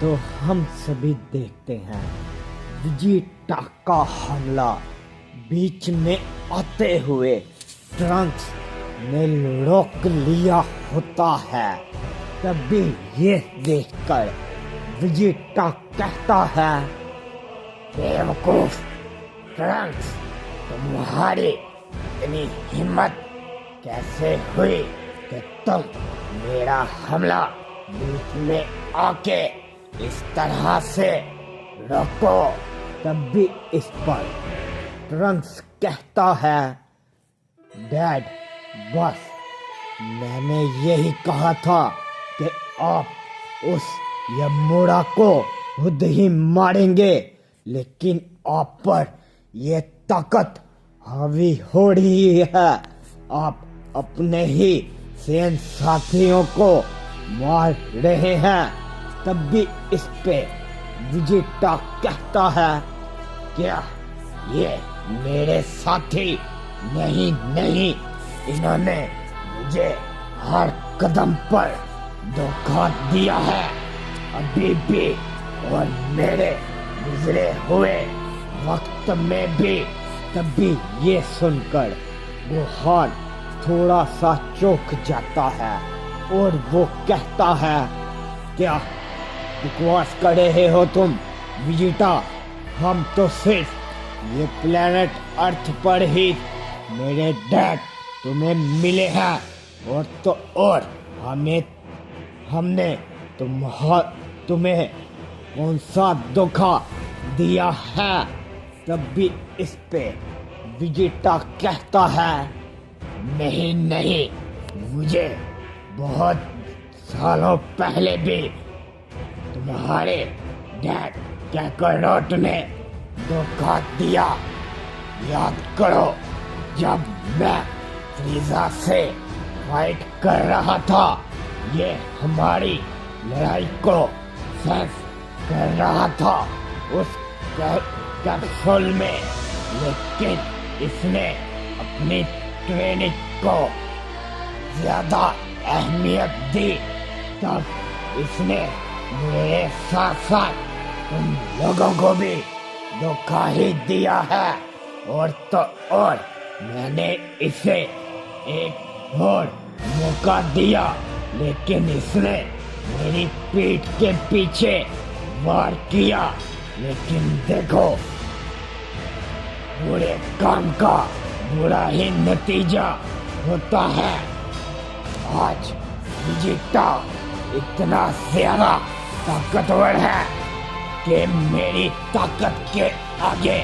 तो हम सभी देखते हैं विजिटा का हमला बीच में आते हुए ट्रंक्स ने रोक लिया होता है। तभी ये देखकर विजिटा कहता है, बेवकूफ ट्रंक्स, तुम्हारी इतनी हिम्मत कैसे हुई कि तुम मेरा हमला बीच में आके इस तरह से रोको। तब भी इस पर ट्रंक्स कहता है, डैड, बस मैंने यही कहा था कि आप उस यमोरा को खुद ही मारेंगे, लेकिन आप पर यह ताकत हावी हो रही है। आप अपने ही सेन साथियों को मार रहे हैं। तब भी इस पे विजिटा कहता है, क्या ये मेरे साथी नहीं, इन्होंने मुझे हर कदम पर धोखा दिया है, अभी भी और मेरे गुजरे हुए वक्त में भी। तभी ये सुनकर गोहान थोड़ा सा चौंक जाता है और वो कहता है, क्या बकवास कर रहे हो तुम विजिटा? हम तो सिर्फ ये प्लेनेट अर्थ पर ही मेरे डैड तुम्हें मिले हैं, और तो और हमने तुम्हें कौन सा धोखा दिया है? तब भी इस पे विजिटा कहता है, नहीं, मुझे बहुत सालों पहले भी तुम्हारे डैड कैकरोट ने धोखा दिया। याद करो, जब मैं फ्रीजा से फाइट कर रहा था, ये हमारी लड़ाई को सेंस कर रहा था उस कैप्सूल में, लेकिन इसने अपनी ट्रेनिंग को ज्यादा अहमियत दी। तब इसने मेरे साथ साथ तुम लोगों को भी धोखा ही दिया है, और तो और मैंने इसे एक और मौका दिया, लेकिन इसने मेरी पीठ के पीछे वार किया। लेकिन देखो, बुरे काम का बुरा ही नतीजा होता है। आज विजिटा इतना ज्यादा ताकतवर है कि मेरी ताकत के आगे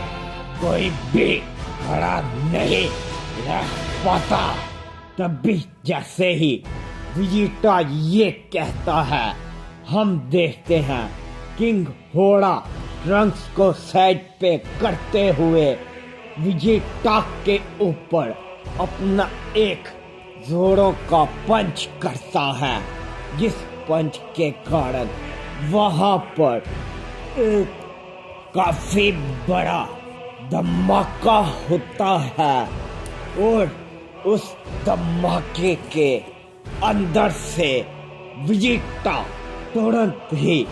कोई भी खड़ा नहीं रह पाता। तब भी जैसे ही विजिटा ये कहता है, हम देखते हैं किंग होड़ा ट्रंक्स को साइड पे करते हुए विजिटा के ऊपर अपना एक जोरों का पंच करता है, जिस पंच के कारण वहां पर एक काफी बड़ा धमाका होता है, और उस धमाके के अंदर से विजिटा तुरंत ही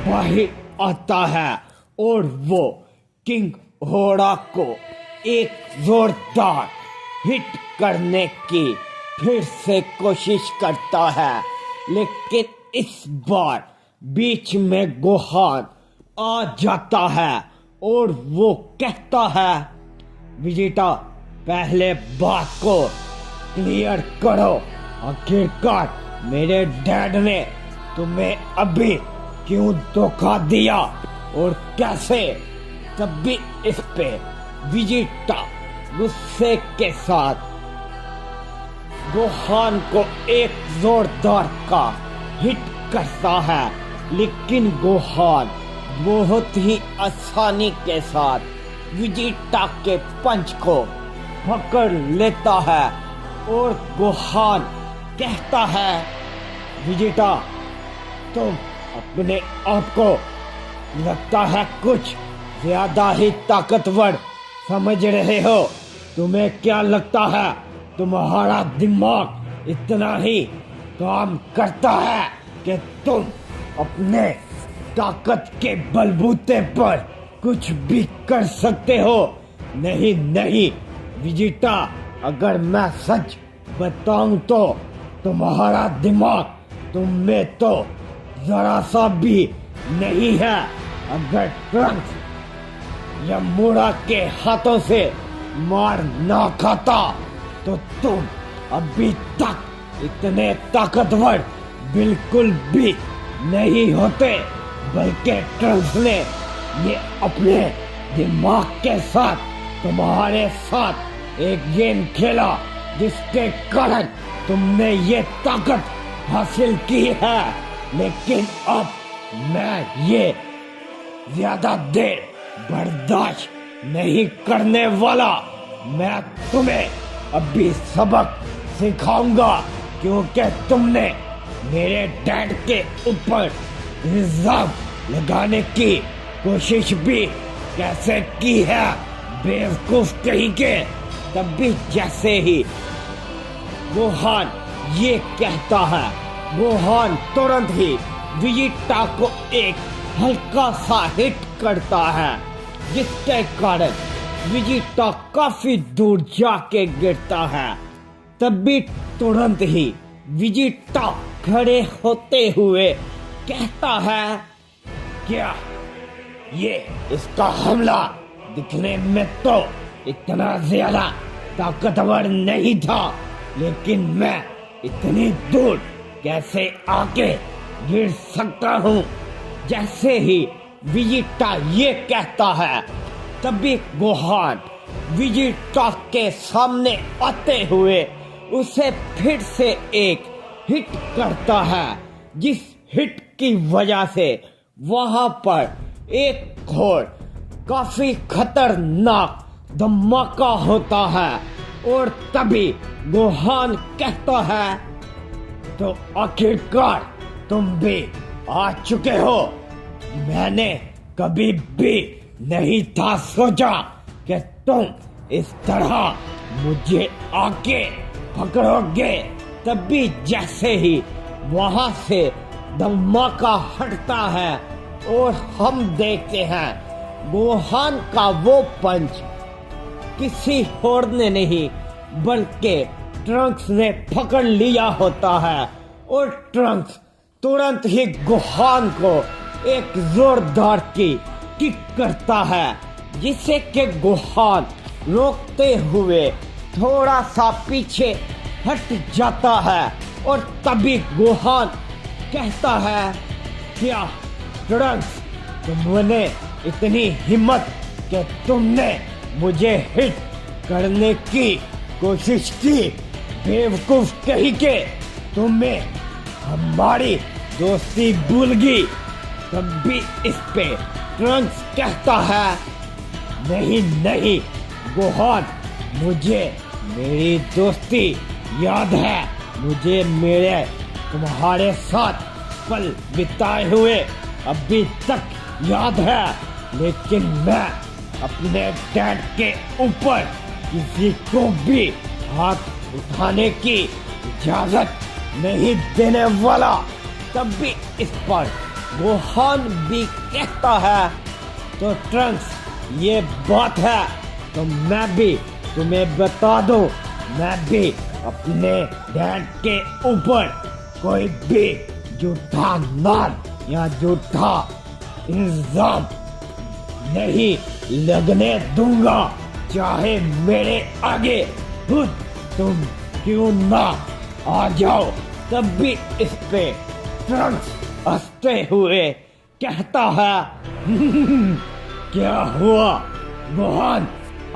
बाहर आता है और वो किंग होड़ा को एक जोरदार हिट करने की फिर से कोशिश करता है। लेकिन इस बार बीच में गोहान आ जाता है और वो कहता है, विजिटा, पहले बात को क्लियर करो, आखिरकार मेरे डैड ने तुम्हें अभी क्यों धोखा दिया और कैसे? तब भी इस पे विजिटा गुस्से के साथ गोहान को एक जोरदार का हिट करता है, लेकिन गोहान बहुत ही आसानी के साथ विजिटा के पंच को पकड़ लेता है और गोहान कहता है, विजिटा, तुम अपने आप को लगता है कुछ ज्यादा ही ताकतवर समझ रहे हो। तुम्हें क्या लगता है तुम्हारा दिमाग इतना ही काम करता है कि तुम अपने ताकत के बलबूते पर कुछ भी कर सकते हो। नहीं नहीं विजिटा, अगर मैं सच बताऊं तो तुम्हारा दिमाग तुम में तो जरा सा भी नहीं है। अगर ट्रंक्स यमोरा के हाथों से मार ना खाता तो तुम अभी तक इतने ताकतवर बिल्कुल भी नहीं होते। बल्कि ट्रंक्स ने ये अपने दिमाग के साथ तुम्हारे साथ एक गेम खेला, जिसके कारण तुमने ये ताकत हासिल की है। लेकिन अब मैं ये ज्यादा देर बर्दाश्त नहीं करने वाला। मैं तुम्हें अभी सबक सिखाऊंगा, क्योंकि तुमने मेरे डैड के ऊपर इल्जाम लगाने की कोशिश भी कैसे की है, बेवकूफ कहीं के। तभी जैसे ही गोहान ये कहता है, गोहान तुरंत ही विजिटा को एक हल्का सा हिट करता है, जिसके कारण विजिटा काफी दूर जाके गिरता है। तभी तुरंत ही विजिटा खड़े होते हुए कहता है, क्या ये इसका हमला दिखने में तो इतना ज्यादा ताकतवर नहीं था, लेकिन मैं इतनी दूर कैसे आके गिर सकता हूँ। जैसे ही विजिटा ये कहता है, तभी गोहान विजिटा के सामने आते हुए उसे फिर से एक हिट करता है, जिस हिट की वजह से वहां पर एक और काफी खतरनाक धमाका होता है। और तभी गोहान कहता है, तो आखिरकार तुम भी आ चुके हो। मैंने कभी भी नहीं था सोचा कि तुम इस तरह मुझे आके पकड़ोगे। तभी जैसे ही वहां से धमाका हटता है और हम देखते हैं गोहान का वो पंच किसी और ने नहीं बल्कि ट्रंक्स ने पकड़ लिया होता है। और ट्रंक्स तुरंत ही गोहान को एक जोरदार की किक करता है, जिसे कि गोहान रोकते हुए थोड़ा सा पीछे हट जाता है। और तभी गोहान कहता है, क्या ट्रंक्स, तुमने इतनी हिम्मत कि तुमने मुझे हिट करने की कोशिश की, बेवकूफ कहीं के। तुम्हें हमारी दोस्ती भूल गई। तब भी इस पे ट्रंक्स कहता है, नहीं नहीं गोहान, मुझे मेरी दोस्ती याद है। मुझे मेरे तुम्हारे साथ पल बिताए हुए अभी तक याद है। लेकिन मैं अपने डैड के ऊपर किसी को भी हाथ उठाने की इजाजत नहीं देने वाला। तब भी इस पर गोहान भी कहता है, तो ट्रंक्स ये बात है तो मैं भी तुम्हें बता दूं, मैं भी अपने डैड के ऊपर कोई भी झूठा नाम या झूठा इल्जाम नहीं लगने दूंगा, चाहे मेरे आगे खुद तुम क्यों ना आ जाओ। तब भी इस पे ट्रंक्स हंसते हुए कहता है, क्या हुआ गोहान,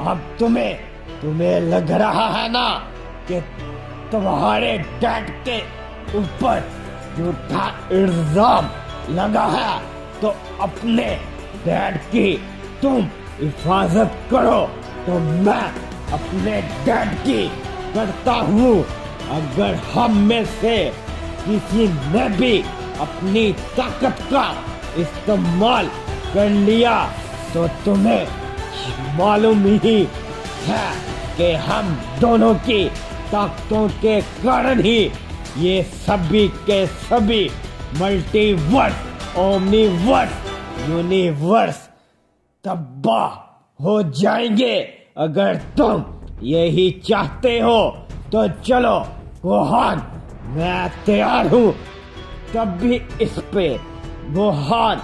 अब तुम्हें लग रहा है ना कि तुम्हारे डैड के ऊपर झूठा इल्जाम लगा है, तो अपने डैड की तुम हिफाजत करो तो मैं अपने डैड की करता हूँ। अगर हम में से किसी ने भी अपनी ताकत का इस्तेमाल कर लिया तो तुम्हें मालूम ही है कि हम दोनों की ताकतों के कारण ही ये सभी के सभी मल्टीवर्स ओमनीवर्स यूनिवर्स तबाह हो जाएंगे। अगर तुम यही चाहते हो तो चलो गोहान, मैं तैयार हूँ। तब भी इस पे गोहान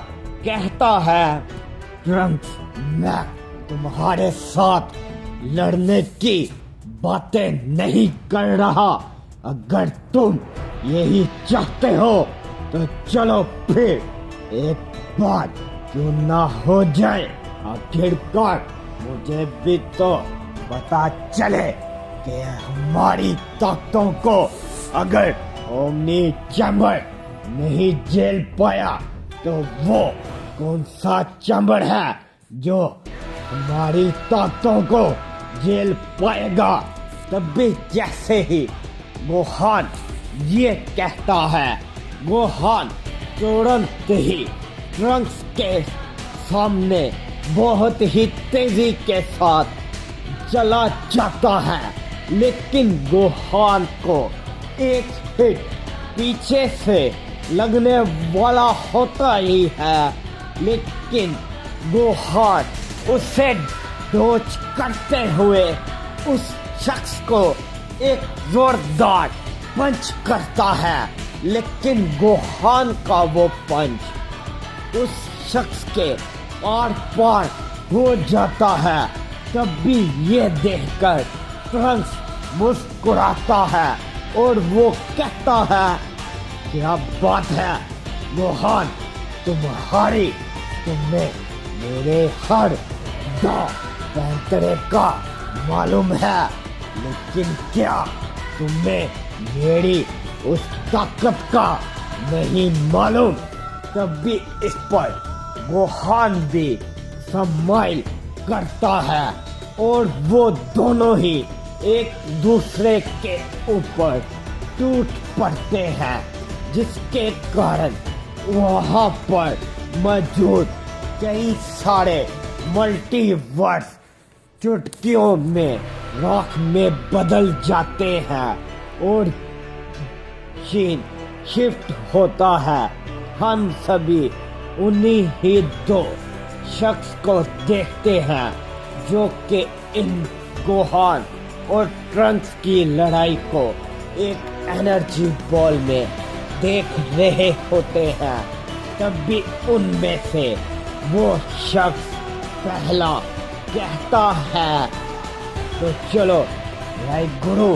कहता है, ट्रंक्स मैं तुम्हारे साथ लड़ने की बातें नहीं कर रहा। अगर तुम यही चाहते हो तो चलो फिर एक बात क्यों ना हो जाए। आखिरकार मुझे भी तो पता चले कि हमारी ताकतों को अगर ओमनी चैम्बर नहीं झेल पाया तो वो कौन सा चैम्बर है जो हमारी ताकतों को झेल पाएगा। तब भी जैसे ही गोहान ये कहता है, गोहान तुरंत ही ट्रंक्स के सामने बहुत ही तेजी के साथ चला जाता है। लेकिन गोहान को एक हिट पीछे से लगने वाला होता ही है, लेकिन गोहान उसे डोज करते हुए उस शख्स को एक जोरदार पंच करता है। लेकिन गोहान का वो पंच उस शख्स के आर पार हो जाता है। तब भी ये देखकर ट्रंक्स मुस्कुराता है और वो कहता है, क्या बात है गोहान, तुम्हें मेरे हर पैंतरे का मालूम है, लेकिन क्या तुम्हें मेरी उस ताकत का नहीं मालूम। तब भी इस पर गोहान भी स्माइल करता है और वो दोनों ही एक दूसरे के ऊपर टूट पड़ते हैं, जिसके कारण वहाँ पर मौजूद कई सारे मल्टीवर्स चुटकियों में राख में बदल जाते हैं और सीन शिफ्ट होता है। हम सभी उन्हीं ही दो शख्स को देखते हैं जो कि इन गोहान और ट्रंक्स की लड़ाई को एक एनर्जी बॉल में देख रहे होते हैं। तब भी उनमें से वो शख्स पहला कहता है, तो चलो गुरु,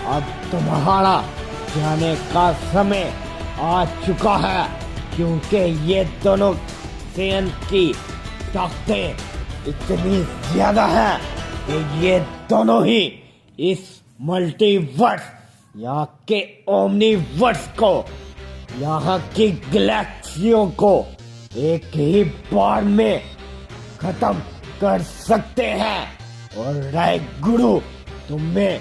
अब तुम्हारा जाने का समय आ चुका है, क्योंकि ये दोनों सेन की ताकतें इतनी ज्यादा है कि ये दोनों ही इस मल्टीवर्स यहाँ के ओमनीवर्स को, यहाँ की गैलेक्सियों को एक ही बार में खत्म कर सकते हैं। और राय गुरु, तुम्हें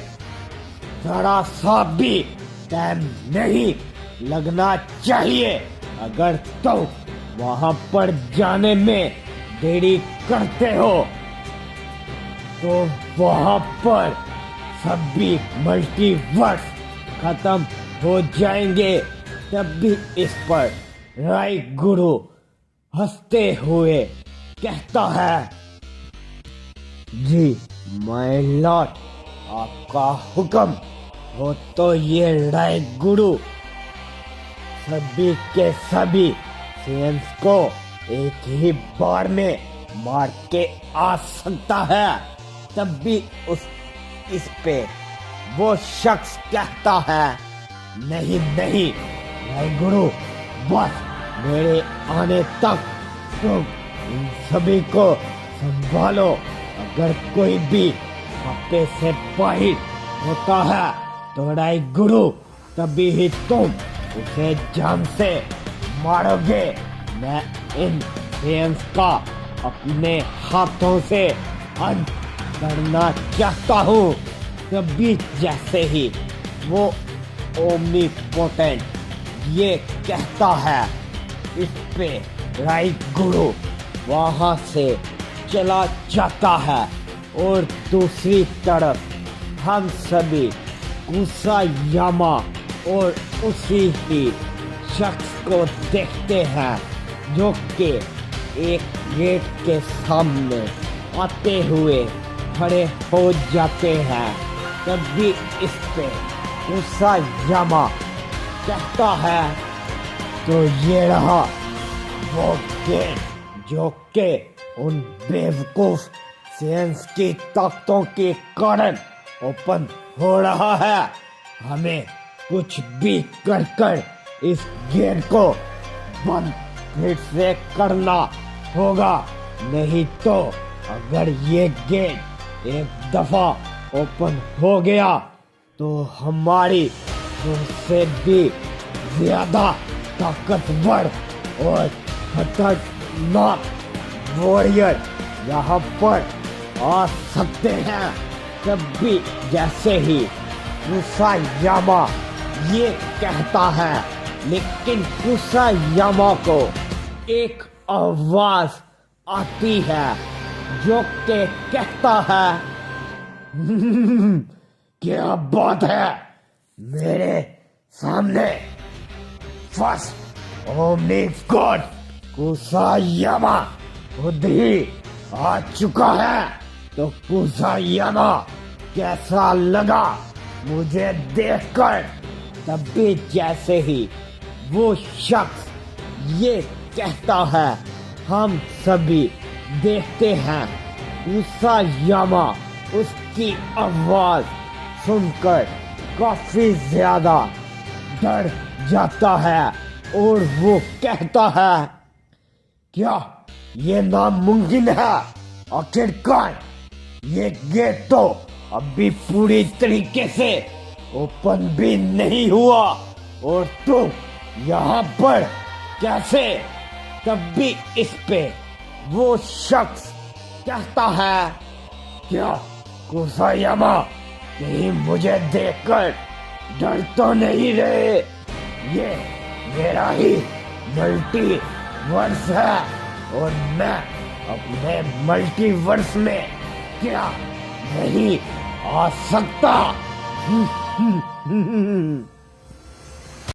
जरा सा भी टाइम नहीं लगना चाहिए। अगर तो वहां पर जाने में देरी करते हो तो वहां पर सभी मल्टीवर्स खत्म हो जाएंगे। तब भी इस पर राय गुरु हंसते हुए कहता है, जी माय लॉर्ड, आपका हुक्म हो तो ये राय गुरु सभी के सभी सेंस को एक ही बार में मार के आ सकता है। तब भी इस पे वो शख्स कहता है, नहीं नहीं राय गुरु, बस मेरे आने तक तो इन सभी को संभालो। अगर कोई भी आपे से बाहर होता है तो राय गुरु तभी ही तुम उसे जान से मारोगे। मैं इन सेंस का अपने हाथों से अंत करना चाहता हूँ। तभी जैसे ही वो ओमनीपोटेंट ये कहता है, इस पे राय गुरु वहां से चला जाता है और दूसरी तरफ हम सभी कुसायामा और उसी ही शख्स को देखते हैं जो कि एक गेट के सामने आते हुए खड़े हो जाते हैं। तब भी इस पे उसायामा कहता है, तो ये रहा वो गेट जो कि उन बेवकूफ सेंस की ताकतों के कारण ओपन हो रहा है। हमें कुछ भी कर इस गेट को बंद फिर से करना होगा, नहीं तो अगर ये गेट एक दफा ओपन हो गया तो हमारी उससे भी ज्यादा ताकतवर और खतरनाक वॉरियर यहाँ पर आ सकते हैं। तब भी जैसे ही उसायामा ये कहता है, लेकिन उसायामा को एक आवाज आती है जो कि कहता है, क्या बात है मेरे सामने फर्स्ट ओमनी गॉड उसायामा खुद ही आ चुका है। तो उसायामा कैसा लगा मुझे देखकर? तब भी जैसे ही वो शख्स ये कहता है, हम सभी देखते हैं उसायामा उसकी आवाज सुनकर काफी ज्यादा डर जाता है और वो कहता है, क्या ये नामुमकिन है? आखिरकार ये गेट तो अभी पूरी तरीके से ओपन भी नहीं हुआ और तुम यहाँ पर कैसे? तब भी इस पे वो शख्स कहता है, क्या उसायामा कहीं मुझे देखकर डर तो नहीं रहे? ये मेरा ही मल्टीवर्स है और मैं अपने मल्टीवर्स में क्या नहीं आ सकता?